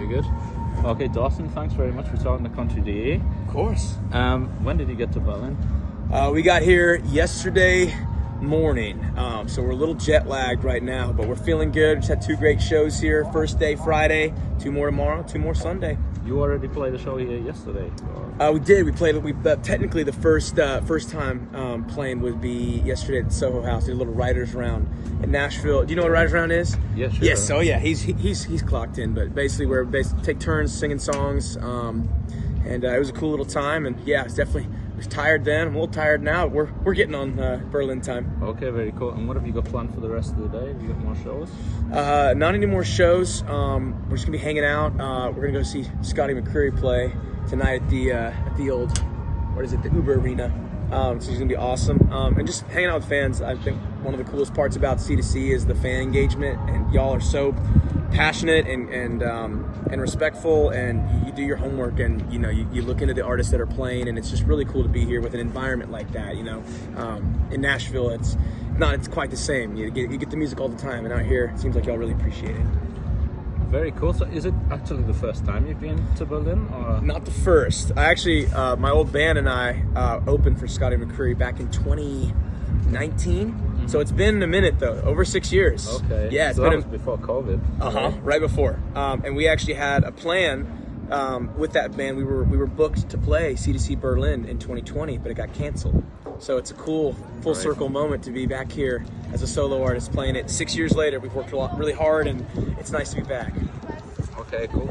Very good. Okay, Dawson, thanks very much for talking to Country.de. Of course. When did you get to Berlin? We got here yesterday morning, so we're a little jet lagged right now, but we're feeling good. Just had 2 great shows here. First day Friday, 2 more tomorrow, 2 more Sunday. You already played a show here yesterday? We did. We played. Technically the first time playing would be yesterday at the Soho House. Did a little writers round in Nashville. Do you know what a writers round is? Yeah, sure. Yes. So yeah, he's clocked in. But basically, we're take turns singing songs, and it was a cool little time. And yeah, I was tired then. I'm a little tired now. We're getting on Berlin time. Okay, very cool. And what have you got planned for the rest of the day? Have you got more shows? Not any more shows. We're just gonna be hanging out. We're gonna go see Scotty McCreery play tonight at the old, the Uber Arena. So it's gonna be awesome. And just hanging out with fans. I think one of the coolest parts about C2C is the fan engagement, and y'all are so passionate and respectful, and you do your homework, and you look into the artists that are playing, and it's just really cool to be here with an environment like that. In Nashville, it's quite the same. You get the music all the time, and out here it seems like y'all really appreciate it. Very cool. So is it actually the first time you've been to Berlin? Or? Not the first. I actually, my old band and I opened for Scotty McCreery back in 2019. Mm-hmm. So it's been a minute though, over 6 years. Okay. Yeah, so that was before COVID. Right before. And we actually had a plan with that band. We were booked to play C2C Berlin in 2020, but it got canceled. So it's a cool full circle moment to be back here as a solo artist playing it 6 years later. We've worked really hard, and it's nice to be back. Okay, cool.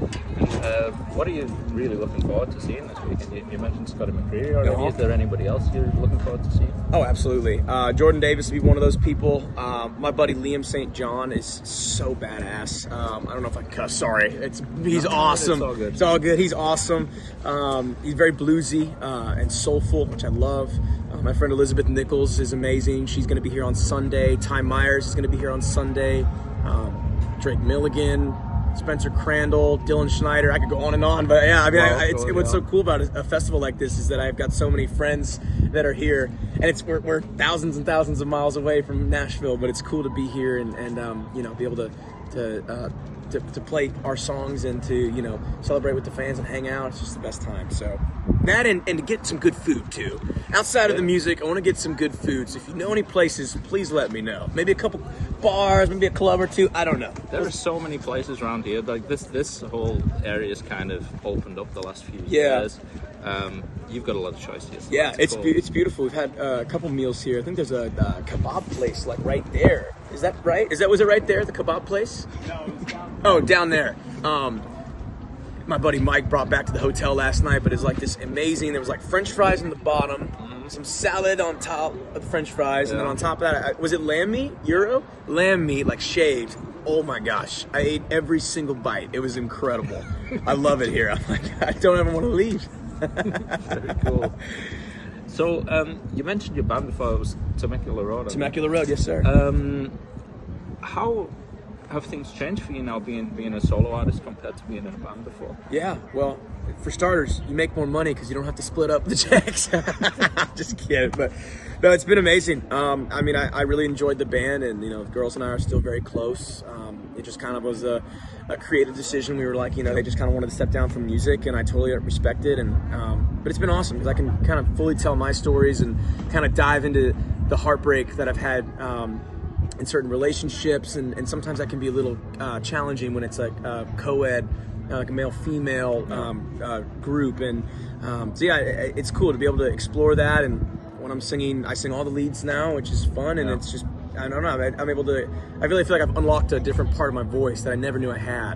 What are you really looking forward to seeing this weekend? You mentioned Scotty McCreery already. Is there anybody else you're looking forward to seeing? Oh, absolutely. Jordan Davis will be one of those people. My buddy Liam St. John is so badass. I don't know if I cuss. Sorry. He's awesome. It's all good. He's awesome. He's very bluesy and soulful, which I love. My friend Elizabeth Nichols is amazing. She's going to be here on Sunday. Ty Myers is going to be here on Sunday. Drake Milligan, Spencer Crandall, Dylan Schneider. I could go on and on, but yeah, I mean, what's so cool about a festival like this is that I've got so many friends that are here, and we're thousands and thousands of miles away from Nashville, but it's cool to be here and be able to play our songs and to celebrate with the fans and hang out. It's just the best time. So that and to get some good food too. Outside of the music, I want to get some good food. So if you know any places, please let me know. Maybe a couple bars, maybe a club or two. I don't know. There are so many places around here. Like this whole area is kind of opened up the last few years. You've got a lot of choice here. So yeah, it's beautiful. We've had a couple meals here. I think there's a kebab place like right there. Is that right? Was it right there, the kebab place? No, down there. My buddy Mike brought back to the hotel last night, but it's like this amazing. There was like French fries on the bottom, some salad on top of the French fries, and then on top of that, was it lamb meat? Lamb meat, like shaved. Oh my gosh, I ate every single bite. It was incredible. I love it here. I'm like, I don't ever want to leave. Very cool. So you mentioned your band before. It was Temecula Road. Temecula Road, yes sir. How have things changed for you now being a solo artist compared to being in a band before? Yeah, well, for starters, you make more money because you don't have to split up the checks. Just kidding, but no, it's been amazing. I mean, I really enjoyed the band, and the girls and I are still very close. It just kind of was a creative decision. We were like, they just kind of wanted to step down from music, and I totally respect it. And but it's been awesome because I can kind of fully tell my stories and kind of dive into the heartbreak that I've had in certain relationships, and sometimes that can be a little challenging when it's like co-ed, like a male-female group, and so yeah, it's cool to be able to explore that. And when I'm singing, I sing all the leads now, which is fun, and it's just, I don't know, I'm able to, I really feel like I've unlocked a different part of my voice that I never knew I had,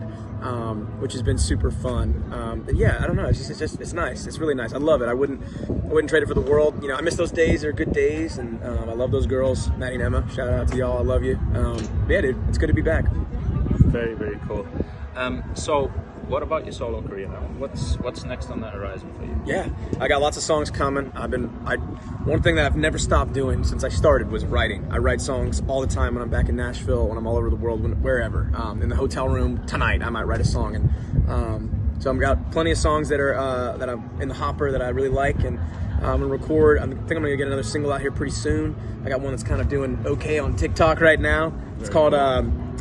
which has been super fun. And yeah, I don't know, it's nice. It's really nice. I love it. I wouldn't trade it for the world. I miss those days. They're good days, and I love those girls, Maddie and Emma. Shout out to y'all. I love you. Yeah, dude, it's good to be back. Very, very cool. So what about your solo career now? What's next on the horizon for you? Yeah, I got lots of songs coming. One thing that I've never stopped doing since I started was writing. I write songs all the time when I'm back in Nashville, when I'm all over the world, wherever. In the hotel room tonight, I might write a song, and so I've got plenty of songs that I'm in the hopper that I really like, and I'm gonna record. I think I'm gonna get another single out here pretty soon. I got one that's kind of doing okay on TikTok right now. It's called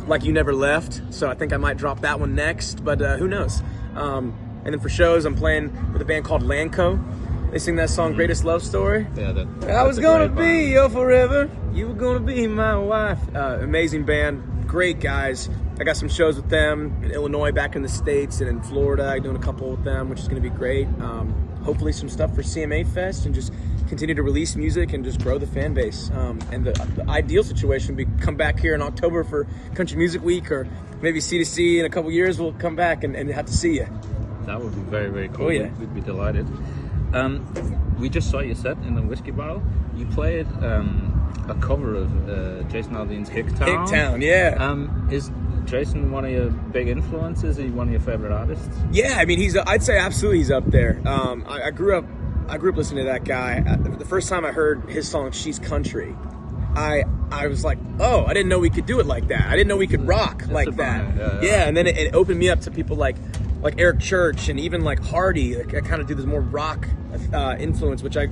Like You Never Left. So I think I might drop that one next, but who knows? And then for shows, I'm playing with a band called Lanco. They sing that song, Greatest Love Story. Yeah, I was gonna be your forever. You were gonna be my wife. Amazing band, great guys. I got some shows with them in Illinois, back in the States, and in Florida. I'm doing a couple with them, which is gonna be great. Hopefully some stuff for CMA Fest, and just continue to release music and just grow the fan base. And the ideal situation would be come back here in October for Country Music Week, or maybe C2C in a couple years. We'll come back and have to see you. That would be very, very cool. Oh, yeah. We'd be delighted. We just saw you set in the Whiskey Barrel. You played a cover of Jason Aldean's Hicktown. Hicktown, yeah. Is Jason one of your big influences? Is he one of your favorite artists? Yeah, I mean, I'd say absolutely he's up there. I grew up listening to that guy. The first time I heard his song "She's Country," I was like, oh, I didn't know we could do it like that. I didn't know we could rock like that. Yeah, and then it opened me up to people like Eric Church and even like Hardy. Like, I kind of do this more rock influence, which I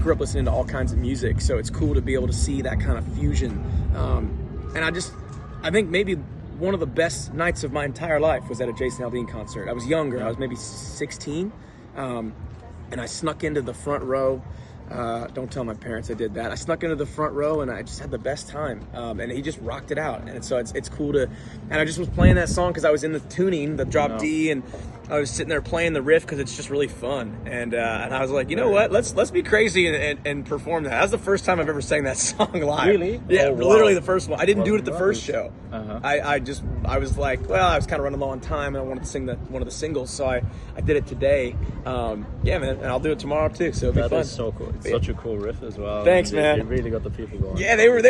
grew up listening to all kinds of music. So it's cool to be able to see that kind of fusion. And I think maybe one of the best nights of my entire life was at a Jason Aldean concert. I was younger. I was maybe 16. And I snuck into the front row. Don't tell my parents I did that. I snuck into the front row and I just had the best time. And he just rocked it out. And so it's cool to, and I just was playing that song because I was in the tuning, the drop D, and I was sitting there playing the riff because it's just really fun. And I was like, you know what? Let's be crazy and perform that. That was the first time I've ever sang that song live. Really? Yeah, oh, wow. Literally the first one. I didn't do it at the first show. Uh-huh. I was like, well, I was kind of running low on time and I wanted to sing one of the singles, so I did it today. Yeah, man, and I'll do it tomorrow too. So it'll be fun. That is so cool. It's such a cool riff as well. Thanks, man. You really got the people going. Yeah, they were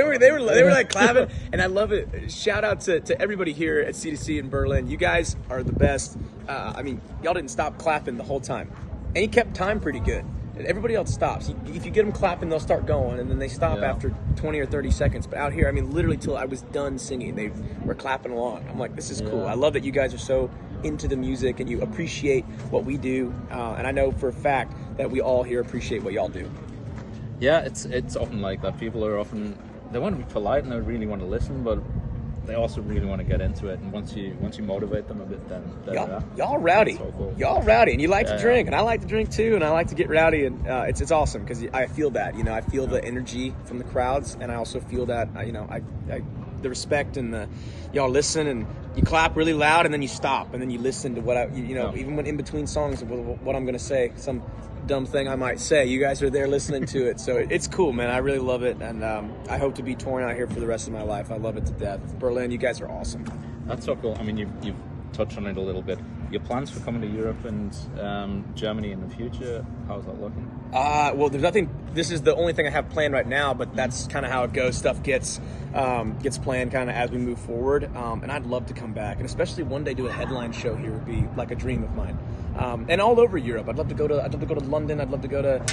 like clapping, and I love it. Shout out to everybody here at C2C in Berlin. You guys are the best. I mean, y'all didn't stop clapping the whole time, and you kept time pretty good. And everybody else stops. If you get them clapping, they'll start going, and then they stop after 20 or 30 seconds. But out here, I mean, literally till I was done singing, they were clapping along. I'm like, this is cool. I love that you guys are so into the music and you appreciate what we do. And I know for a fact that we all here appreciate what y'all do. Yeah, it's often like that. People are often, they want to be polite and they really want to listen, but they also really want to get into it. And once you motivate them a bit, then y'all rowdy. So cool. Y'all rowdy, and you like to drink, and I like to drink too, and I like to get rowdy, and it's awesome because I feel that. You know, I feel the energy from the crowds, and I also feel that the respect and the y'all listen and you clap really loud, and then you stop, and then you listen to what even when in between songs, what I'm gonna say, some dumb thing I might say, you guys are there listening to it. So it's cool, man. I really love it, and I hope to be touring out here for the rest of my life. I love it to death. Berlin, you guys are awesome. That's so cool. I mean, you've touched on it a little bit. Your plans for coming to Europe and Germany in the future, how's that looking? Well, there's nothing. This is the only thing I have planned right now, but that's kind of how it goes. Stuff gets planned kind of as we move forward, and I'd love to come back, and especially one day do a headline show here would be like a dream of mine. And all over Europe, I'd love to go to London. I'd love to go to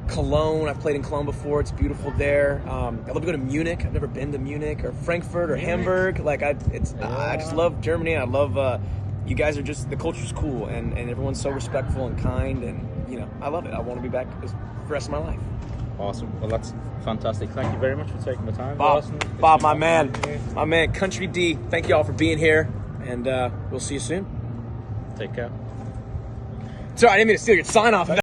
Cologne. I've played in Cologne before. It's beautiful there. I'd love to go to Munich. I've never been to Munich or Frankfurt or Hamburg. Like I just love Germany. I love. You guys are just, the culture's cool, and everyone's so respectful and kind, and I love it. I want to be back for the rest of my life. Awesome. Well, that's fantastic. Thank you very much for taking the time, Bob. Dawson. Bob, my man, Country.de. Thank you all for being here, and we'll see you soon. Take care. Sorry, I didn't mean to steal your sign off.